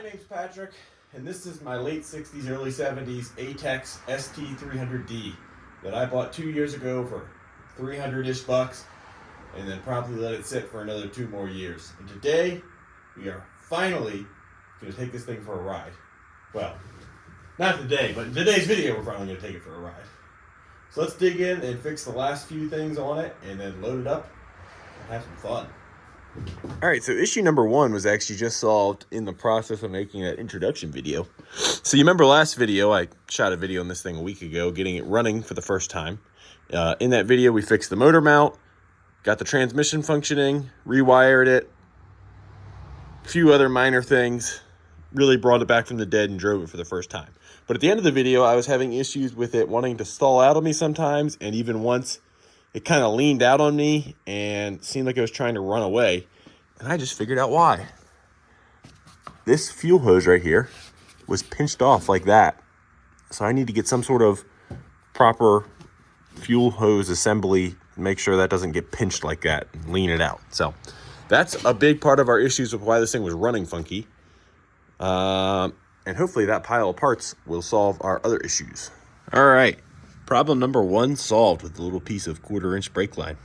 My name's Patrick, and this is my late 60s, early 70s ATTEX ST300D that I bought 2 years ago for 300-ish bucks, and then promptly let it sit for another 2 more years. And today, we are finally going to take this thing for a ride. Well, not today, but in today's video, we're finally going to take it for a ride. So let's dig in and fix the last few things on it, and then load it up and have some fun. All right, so issue number 1 was actually just solved in the process of making that introduction video. So you remember last video, I shot a video on this thing a week ago, getting it running for the first time. In that video, we fixed the motor mount, got the transmission functioning, rewired it, a few other minor things, really brought it back from the dead and drove it for the first time. But at the end of the video, I was having issues with it wanting to stall out on me sometimes, and even once it kind of leaned out on me and seemed like it was trying to run away. And I just figured out why. This fuel hose right here was pinched off like that. So I need to get some sort of proper fuel hose assembly to make sure that doesn't get pinched like that and lean it out. So that's a big part of our issues with why this thing was running funky. And hopefully that pile of parts will solve our other issues. All right. Problem number 1 solved with a little piece of 1/4-inch brake line.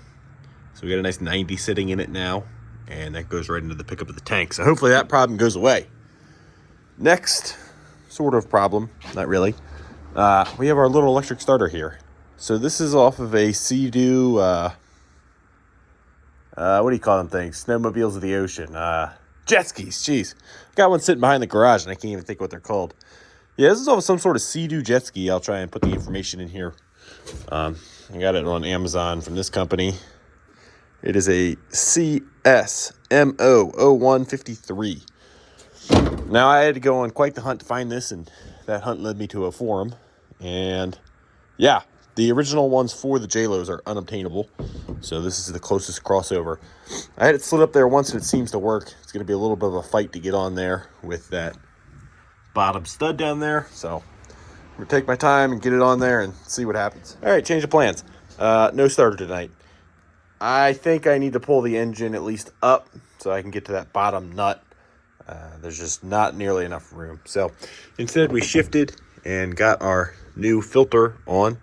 So we got a nice 90 sitting in it now, and that goes right into the pickup of the tank. So hopefully that problem goes away. Next sort of problem, not really. We have our little electric starter here. So this is off of a Sea-Doo, what do you call them things? Snowmobiles of the ocean. Jet skis, jeez. Got one sitting behind the garage, and I can't even think what they're called. Yeah, this is off of some sort of Sea-Doo jet ski. I'll try and put the information in here. I got it on Amazon from this company. It is a CSMO0153. Now, I had to go on quite the hunt to find this, and that hunt led me to a forum. And yeah, the original ones for the JLOs are unobtainable. So this is the closest crossover. I had it slid up there once, and it seems to work. It's going to be a little bit of a fight to get on there with that bottom stud down there. So I'm going to take my time and get it on there and see what happens. All right, change of plans. No starter tonight. I think I need to pull the engine at least up so I can get to that bottom nut. There's just not nearly enough room. So instead we shifted and got our new filter on.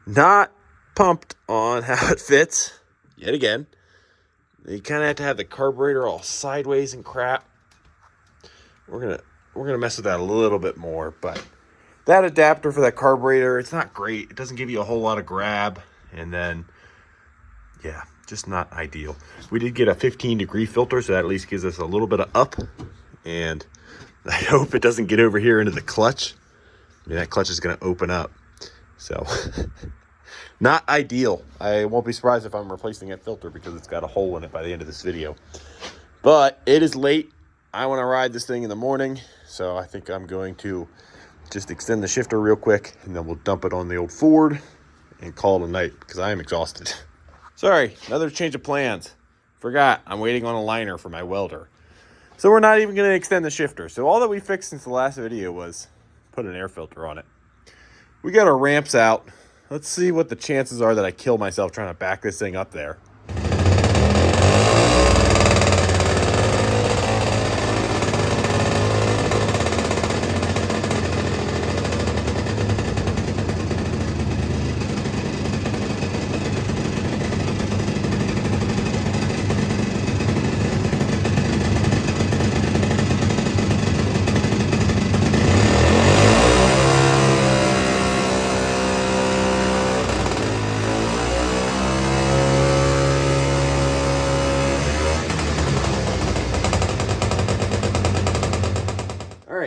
Not pumped on how it fits yet again. You kind of have to have the carburetor all sideways and crap. We're gonna mess with that a little bit more, but that adapter for that carburetor, it's not great. It doesn't give you a whole lot of grab, and then yeah, just not ideal. We did get a 15-degree filter, so that at least gives us a little bit of up, and I hope it doesn't get over here into the clutch. I mean, that clutch is going to open up, so not ideal. I won't be surprised if I'm replacing that filter because it's got a hole in it by the end of this video. But it is late. I want to ride this thing in the morning, so I think I'm going to just extend the shifter real quick, and then we'll dump it on the old Ford and call it a night because I am exhausted. Sorry, another change of plans. Forgot, I'm waiting on a liner for my welder. So we're not even going to extend the shifter. So all that we fixed since the last video was put an air filter on it. We got our ramps out. Let's see what the chances are that I kill myself trying to back this thing up there.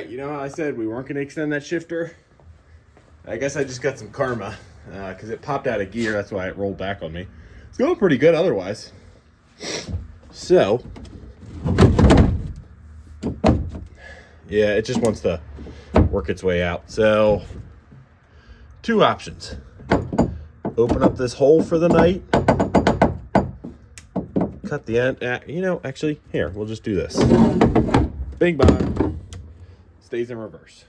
You know how I said we weren't going to extend that shifter? I guess I just got some karma because it popped out of gear. That's why it rolled back on me. It's going pretty good otherwise. So, yeah, it just wants to work its way out. So, 2 options. Open up this hole for the night. Cut the end. Actually, here, we'll just do this. Bing bong. Stays in reverse.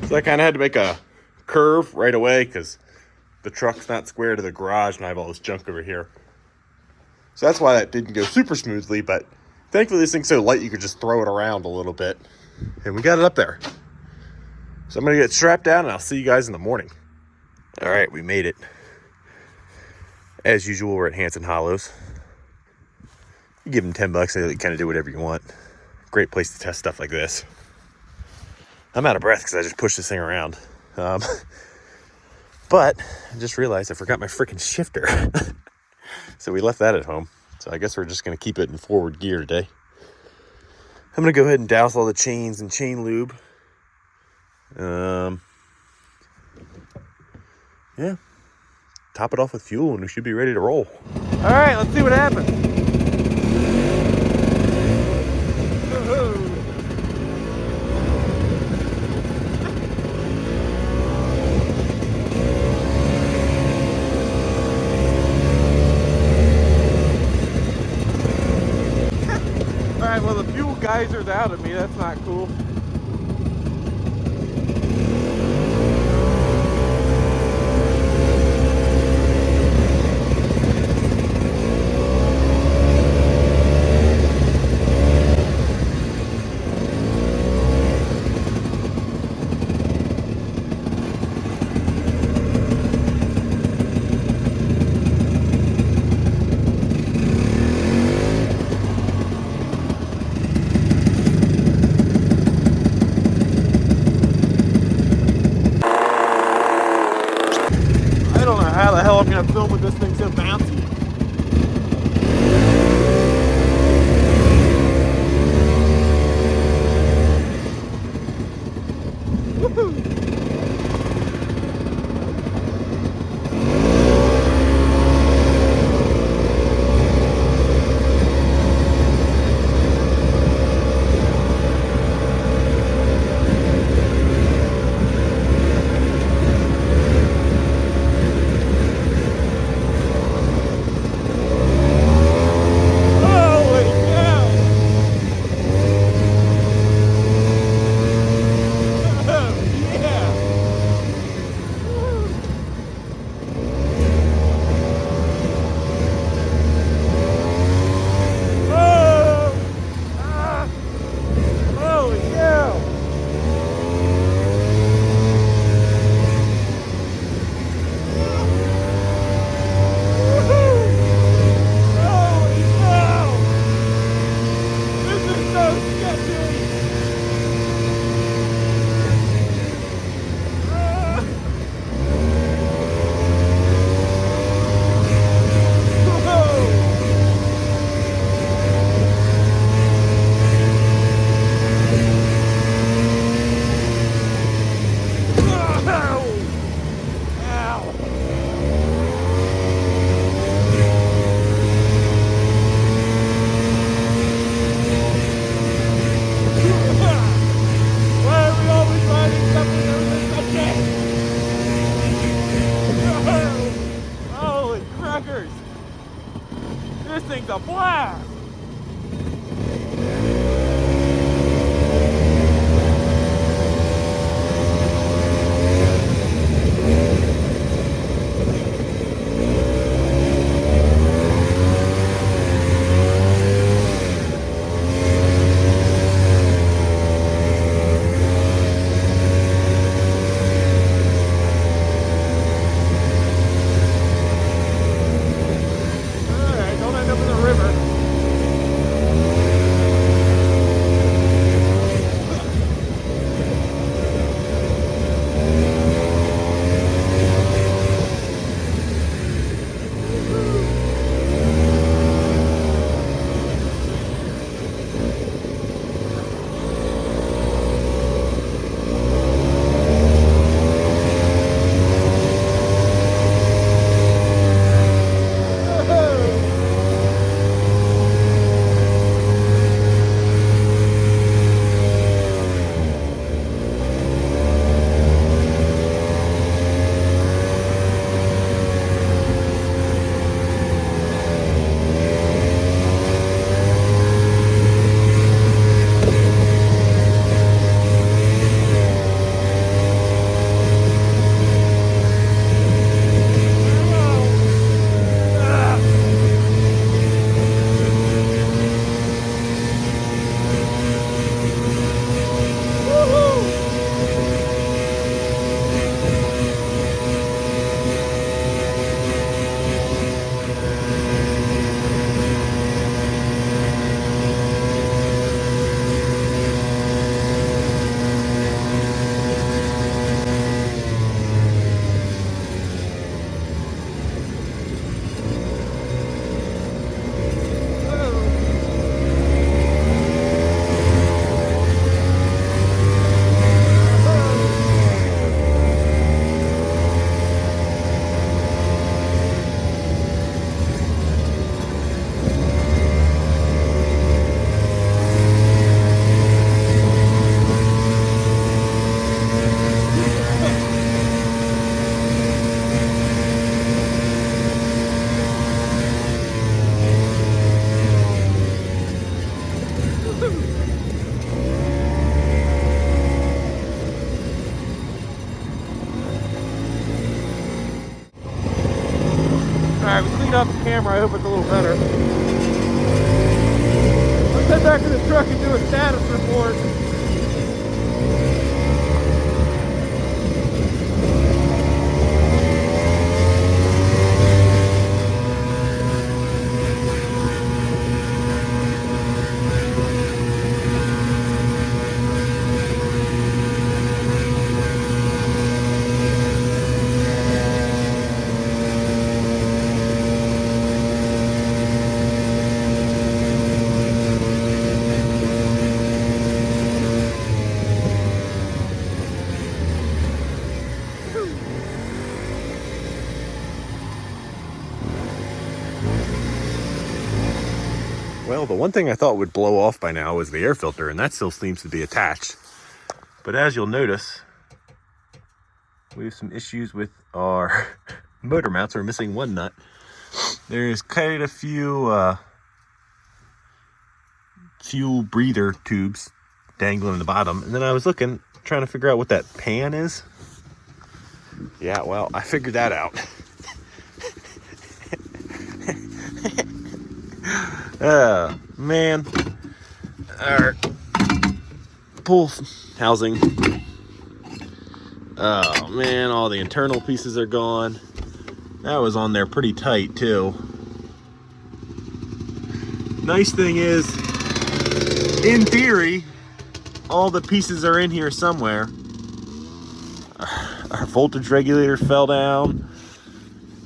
So I kind of had to make a curve right away because the truck's not square to the garage and I have all this junk over here. So that's why that didn't go super smoothly, but thankfully this thing's so light you could just throw it around a little bit. And we got it up there. So I'm going to get strapped down and I'll see you guys in the morning. All right, we made it. As usual, we're at Hanson Hollows. You give them $10 and they kind of do whatever you want. Great place to test stuff like this. I'm out of breath because I just pushed this thing around. But I just realized I forgot my freaking shifter. So we left that at home. So I guess we're just going to keep it in forward gear today. I'm going to go ahead and douse all the chains and chain lube. Yeah. Top it off with fuel and we should be ready to roll. All right, let's see what happens. All right, well, the fuel geyser's out of me. That's not cool. How the hell I'm gonna film with this thing so bouncy? Woohoo! This thing's a blast! Alright, don't end up in the river. off the camera. I hope it's a little better. Let's head back to the truck and do a status report. Well, the one thing I thought would blow off by now was the air filter, and that still seems to be attached. But as you'll notice, we have some issues with our motor mounts. We're missing one nut. There's quite a few fuel breather tubes dangling in the bottom. And then I was looking, trying to figure out what that pan is. Yeah, well, I figured that out. Man, our pull housing. Oh man, all the internal pieces are gone. That was on there pretty tight too. Nice thing is, in theory, all the pieces are in here somewhere. Our voltage regulator fell down.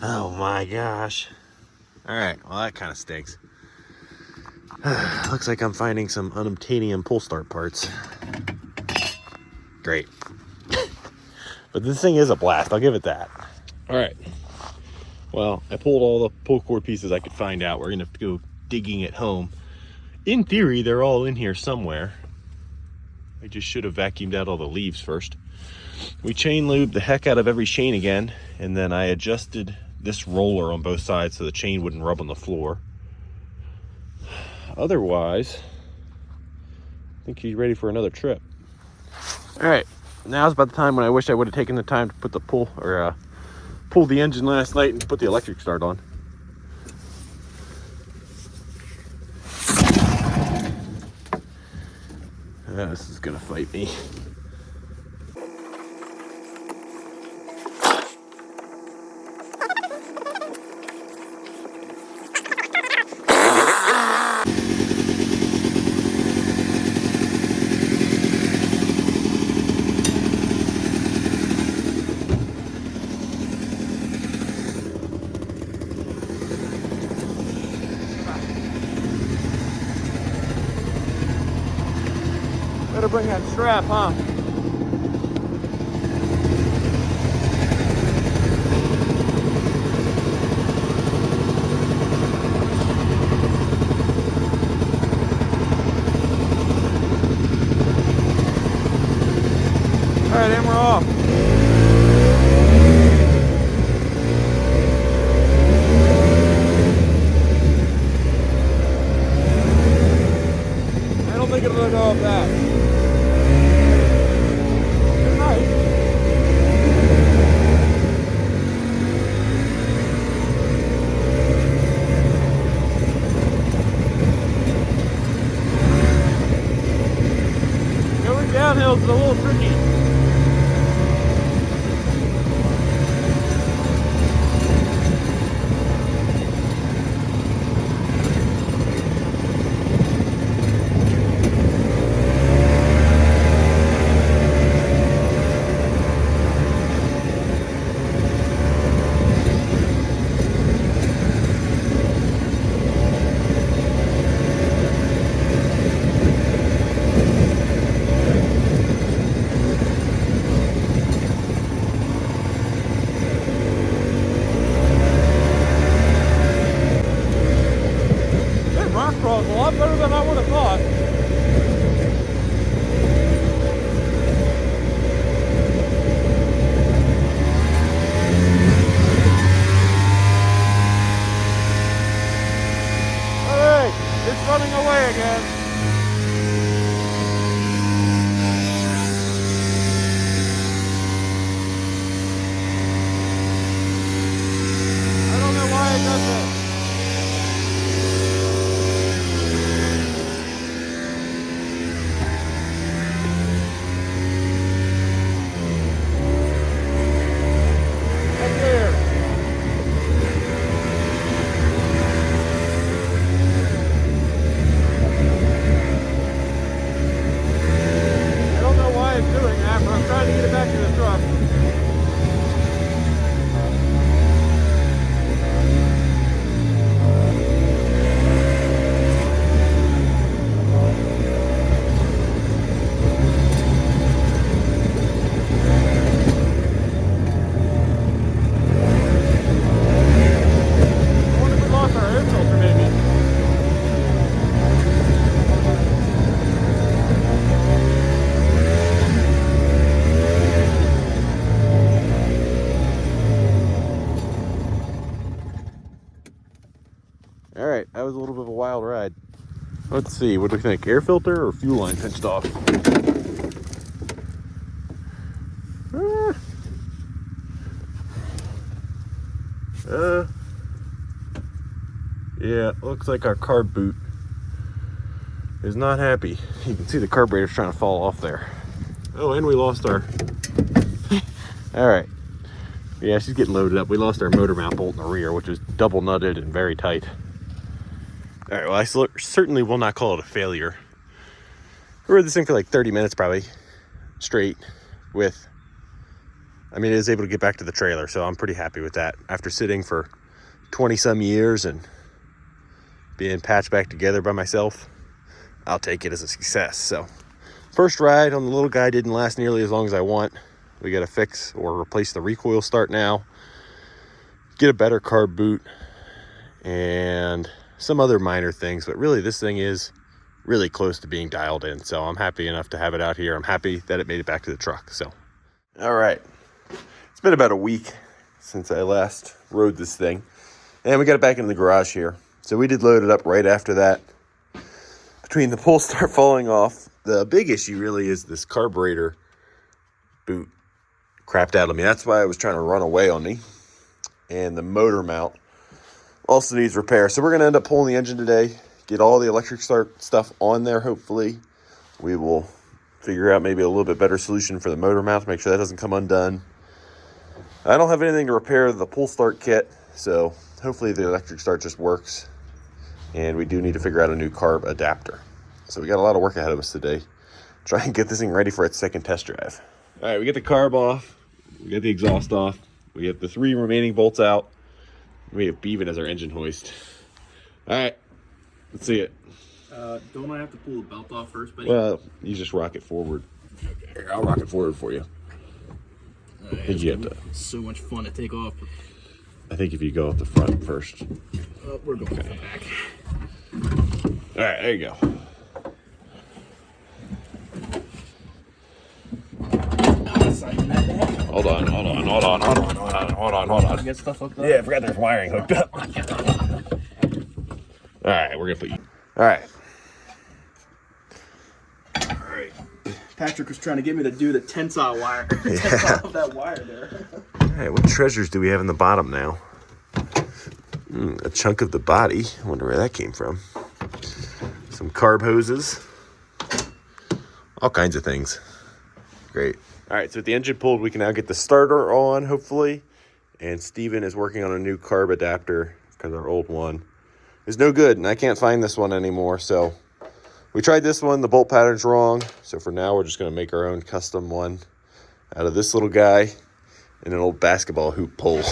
Oh my gosh. All right, well that kind of stinks. Looks like I'm finding some unobtainium pull start parts. Great. But this thing is a blast, I'll give it that. All right. Well, I pulled all the pull cord pieces I could find out. We're gonna have to go digging at home. In theory, they're all in here somewhere. I just should have vacuumed out all the leaves first. We chain lubed the heck out of every chain again, and then I adjusted this roller on both sides so the chain wouldn't rub on the floor. Otherwise, I think he's ready for another trip. All right, now's about the time when I wish I would have taken the time to put the pull the engine last night and put the electric start on. This is gonna fight me. Better bring that strap, huh? All right, and we're off. I don't think it'll go off that. Downhill is a little tricky. Let's see, what do we think? Air filter or fuel line pinched off? Yeah, looks like our carb boot is not happy. You can see the carburetor's trying to fall off there. Oh, and we lost our... All right. Yeah, she's getting loaded up. We lost our motor mount bolt in the rear, which was double nutted and very tight. All right, well, I certainly will not call it a failure. We rode this thing for like 30 minutes probably straight with... I mean, it was able to get back to the trailer, so I'm pretty happy with that. After sitting for 20-some years and being patched back together by myself, I'll take it as a success. So, first ride on the little guy didn't last nearly as long as I want. We got to fix or replace the recoil start now, get a better carb boot, and some other minor things. But really, this thing is really close to being dialed in. So I'm happy enough to have it out here. I'm happy that it made it back to the truck. So, all right. It's been about a week since I last rode this thing. And we got it back in the garage here. So we did load it up right after that. Between the pull start falling off, the big issue really is this carburetor boot crapped out on me. That's why I was trying to run away on me. And the motor mount also needs repair. So we're going to end up pulling the engine today, get all the electric start stuff on there, hopefully. We will figure out maybe a little bit better solution for the motor mount to make sure that doesn't come undone. I don't have anything to repair the pull start kit, so hopefully the electric start just works. And we do need to figure out a new carb adapter. So we got a lot of work ahead of us today. Try and get this thing ready for its second test drive. All right, we get the carb off. We get the exhaust off. We get the 3 remaining bolts out. We have Beaven as our engine hoist. All right, let's see it. Don't I have to pull the belt off first, buddy? Well, you just rock it forward. Okay. Here, I'll rock it forward for you. I think you have to. So much fun to take off. I think if you go up the front first. We're going to the back. All right, there you go. Hold on. Get stuff hooked up? Yeah, I forgot there's wiring hooked up. All right, we're gonna put you. All right. Patrick was trying to get me to do the tensile wire. Tensile of that wire there. All right, what treasures do we have in the bottom now? A chunk of the body. I wonder where that came from. Some carb hoses. All kinds of things. Great. All right, so with the engine pulled, we can now get the starter on, hopefully. And Steven is working on a new carb adapter because our old one is no good, and I can't find this one anymore. So we tried this one. The bolt pattern's wrong. So for now, we're just going to make our own custom one out of this little guy and an old basketball hoop pole.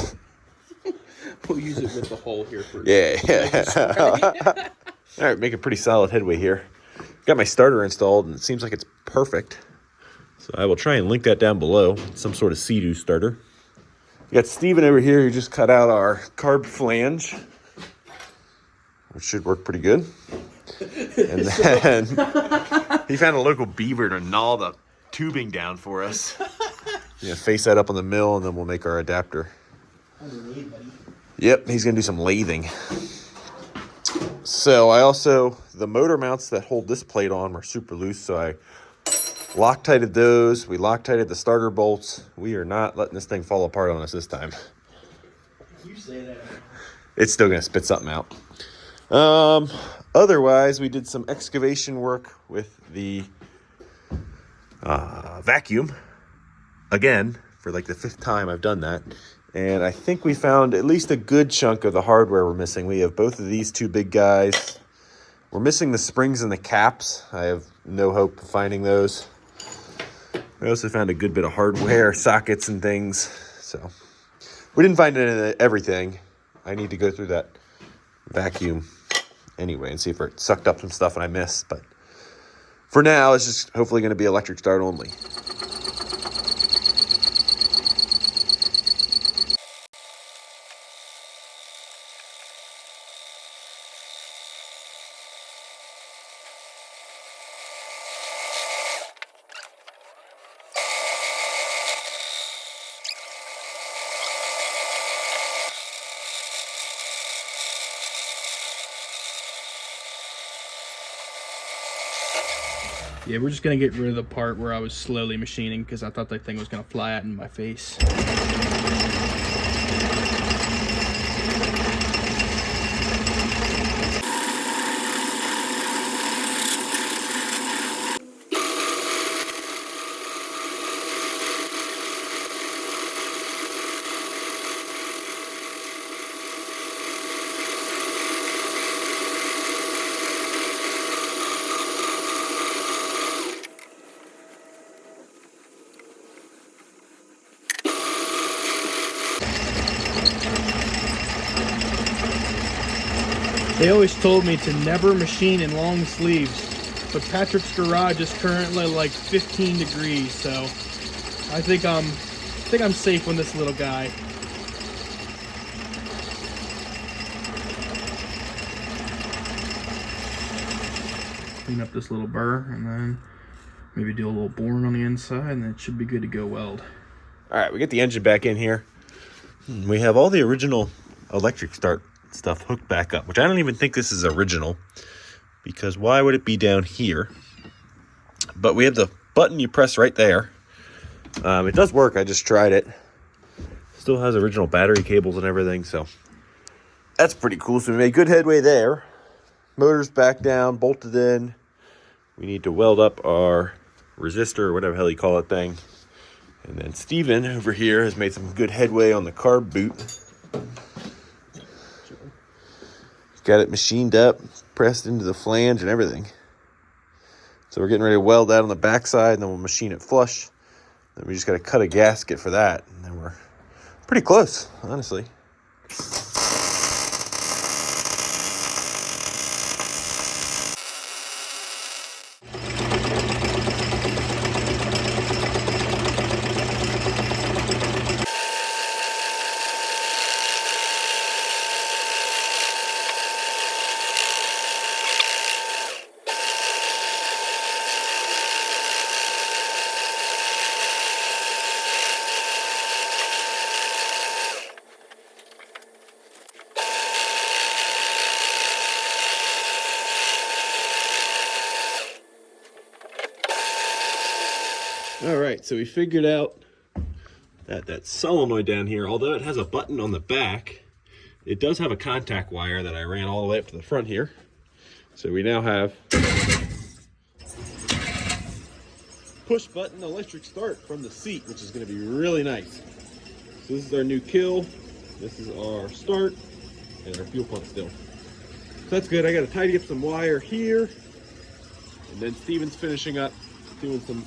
We'll use it with the hole here for Yeah. All right, making pretty solid headway here. Got my starter installed, and it seems like it's perfect. So I will try and link that down below. Some sort of Sea-Doo starter. We got Steven over here who just cut out our carb flange, which should work pretty good. And then he found a local beaver to gnaw the tubing down for us. Yeah, face that up on the mill, and then we'll make our adapter. Yep, he's going to do some lathing. So the motor mounts that hold this plate on are super loose, so I Loctited those. We Loctited the starter bolts. We are not letting this thing fall apart on us this time. You say that. It's still going to spit something out. Otherwise, we did some excavation work with the vacuum. Again, for like the 5th time I've done that. And I think we found at least a good chunk of the hardware we're missing. We have both of these 2 big guys. We're missing the springs and the caps. I have no hope of finding those. We also found a good bit of hardware, sockets and things. So we didn't find everything. I need to go through that vacuum anyway and see if it sucked up some stuff and I missed. But for now, it's just hopefully going to be electric start only. Yeah, we're just gonna get rid of the part where I was slowly machining because I thought that thing was gonna fly out in my face. They always told me to never machine in long sleeves, but Patrick's garage is currently like 15 degrees, so I think I'm safe on this little guy. Clean up this little burr and then maybe do a little boring on the inside, and then it should be good to go weld. All right, we get the engine back in here. We have all the original electric start stuff hooked back up, which I don't even think this is original, because why would it be down here? But we have the button you press right there. It does work. I just tried it. Still has original battery cables and everything, so that's pretty cool. So we made good headway there. Motor's back down, bolted in. We need to weld up our resistor, or whatever the hell you call it thing. And then Steven over here has made some good headway on the carb boot. Got it machined up, pressed into the flange and everything. So we're getting ready to weld that on the backside, and then we'll machine it flush. Then we just got to cut a gasket for that, and then we're pretty close, honestly. All right, so we figured out that that solenoid down here, although it has a button on the back, it does have a contact wire that I ran all the way up to the front here. So we now have push button electric start from the seat, which is going to be really nice. So this is our new kill, this is our start, and our fuel pump still. So that's good. I got to tidy up some wire here, and then Steven's finishing up doing some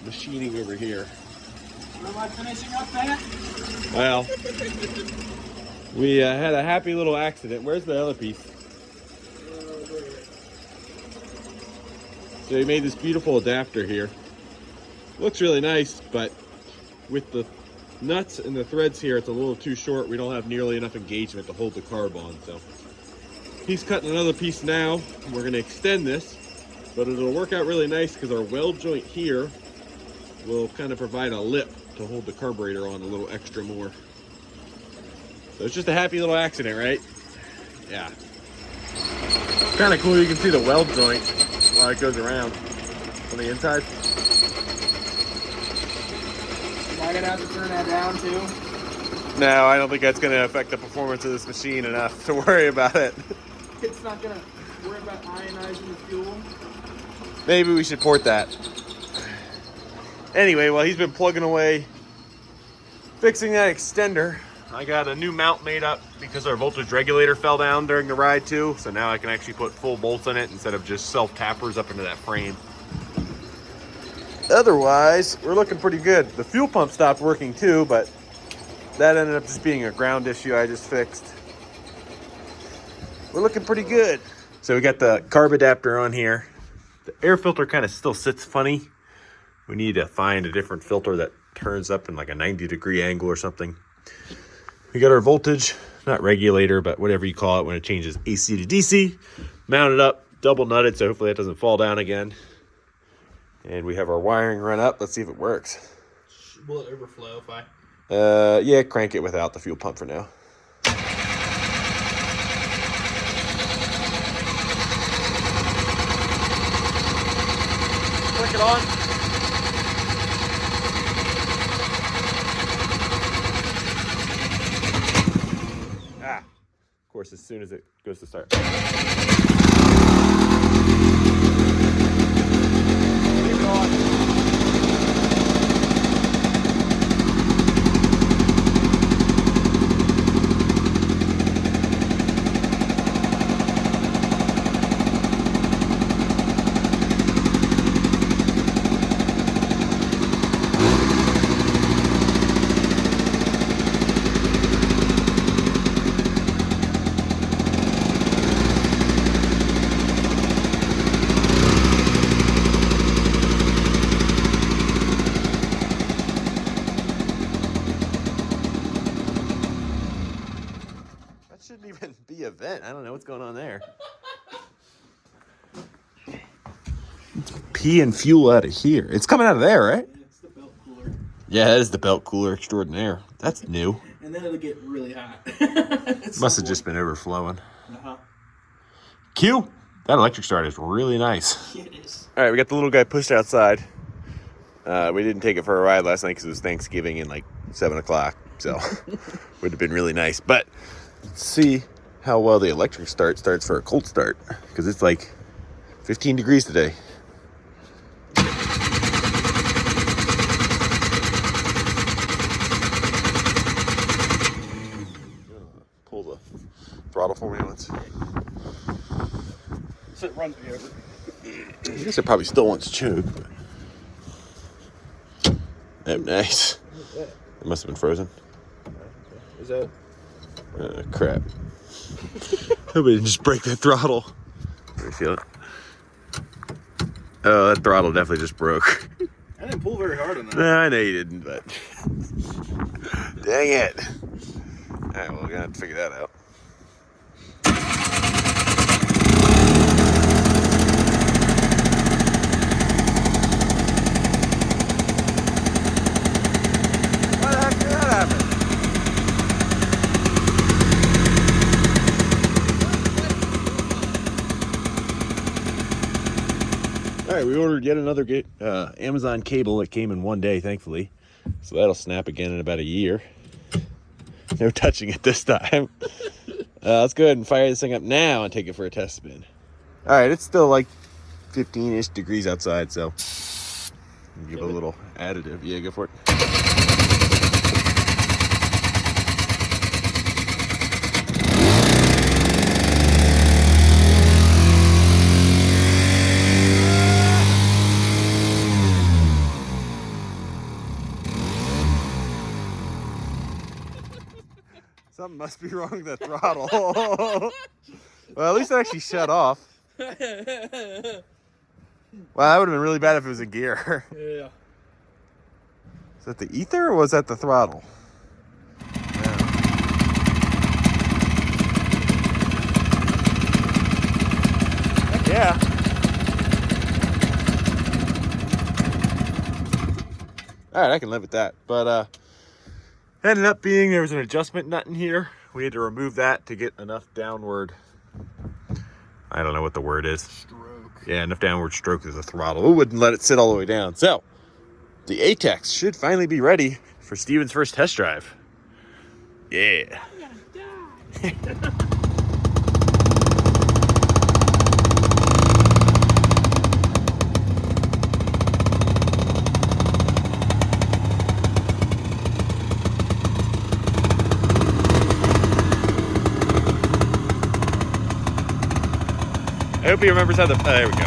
machining over here. Where am I finishing up that? Well, we had a happy little accident. Where's the other piece? So we made this beautiful adapter here. Looks really nice, but with the nuts and the threads here, it's a little too short. We don't have nearly enough engagement to hold the carb on. So he's cutting another piece now. We're going to extend this, but it'll work out really nice because our weld joint here will kind of provide a lip to hold the carburetor on a little extra more. So it's just a happy little accident, right? Yeah. Kind of cool. You can see the weld joint while it goes around on the inside. Am I gonna have to turn that down too? No, I don't think that's going to affect the performance of this machine enough to worry about it. It's not gonna worry about ionizing the fuel. Maybe we should port that. Anyway, while he's been plugging away, fixing that extender, I got a new mount made up because our voltage regulator fell down during the ride too. So now I can actually put full bolts in it instead of just self-tappers up into that frame. Otherwise, we're looking pretty good. The fuel pump stopped working too, but that ended up just being a ground issue I just fixed. We're looking pretty good. So we got the carb adapter on here. The air filter kind of still sits funny. We need to find a different filter that turns up in like a 90-degree angle or something. We got our voltage, not regulator, but whatever you call it when it changes AC to DC. Mounted up, double nutted, so hopefully that doesn't fall down again. And we have our wiring run up. Let's see if it works. Will it overflow if I... Yeah, crank it without the fuel pump for now. it on. Ah, of course, as soon as it goes to start. Leave it on. Shouldn't even be a vent. I don't know what's going on there. It's peeing fuel out of here. It's coming out of there, right? Yeah, it's the belt cooler. Yeah, that is the belt cooler extraordinaire. That's new. And then it'll get really hot. Must have just been overflowing. Uh-huh. Q, that electric start is really nice. It is. All right, we got the little guy pushed outside. We didn't take it for a ride last night because it was Thanksgiving and like 7 o'clock. So would have been really nice. But let's see how well the electric start starts for a cold start, because it's like 15 degrees today. Pull the throttle for me once. So it runs me over. I guess it probably still wants choke. Oh, nice. It must have been frozen. Is that? Crap. Hope it didn't just break that throttle. Let me feel it. Oh, that throttle definitely just broke. I didn't pull very hard on that. No, I know you didn't, but dang it. All right, well, we're gonna have to figure that out. Why the heck did that happen? All right, we ordered yet another Amazon cable that came in one day, thankfully. So that'll snap again in about a year. No touching it this time. Let's go ahead and fire this thing up now and take it for a test spin. All right, it's still like 15-ish degrees outside, so give it a little additive. Yeah, go for it. Something must be wrong with the throttle. Well, at least it actually shut off. Wow, that would have been really bad if it was in gear. Yeah. Is that the ether or was that the throttle? Yeah. All right, I can live with that. But ended up being there was an adjustment nut in here. We had to remove that to get enough downward. I don't know what the word is. Stroke. Yeah, enough downward stroke to the throttle. It wouldn't let it sit all the way down. So the ATTEX should finally be ready for Steven's first test drive. Yeah. I'm gonna die. I hope he remembers how the... there we go.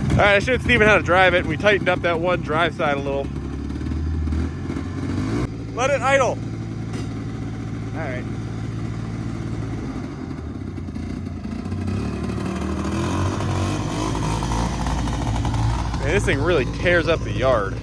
All right, I showed Steven how to drive it, and we tightened up that one drive side a little. Let it idle. All right. Man, this thing really tears up the yard.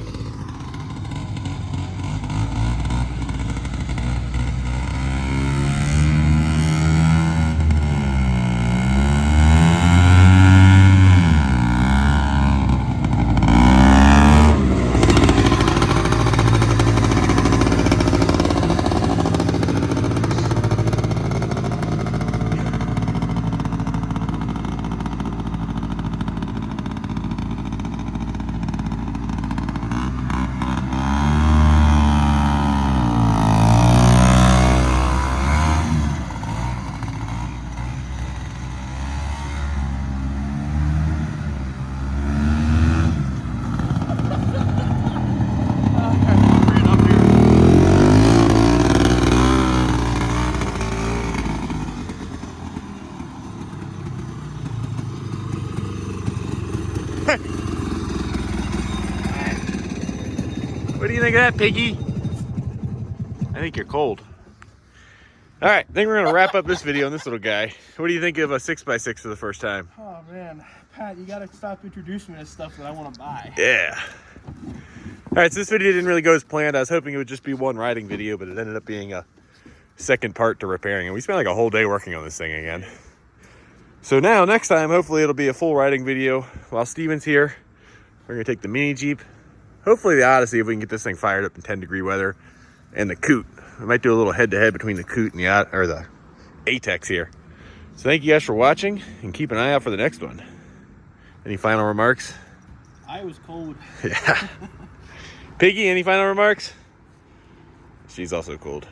What do you think of that, Piggy? I think you're cold. All right, I think we're gonna wrap up this video on this little guy. What do you think of a 6x6 for the first time? Oh man, Pat, you gotta stop introducing me to stuff that I want to buy. Yeah. All right, so this video didn't really go as planned. I was hoping it would just be one riding video, but it ended up being a second part to repairing it. We spent like a whole day working on this thing again. So now, next time, hopefully it'll be a full riding video. While Steven's here, we're gonna take the mini Jeep, hopefully the Odyssey, if we can get this thing fired up in 10-degree weather, and the Coot. We might do a little head-to-head between the Coot and the ATTEX here. So thank you guys for watching, and keep an eye out for the next one. Any final remarks? I was cold. Yeah. Piggy, any final remarks? She's also cold.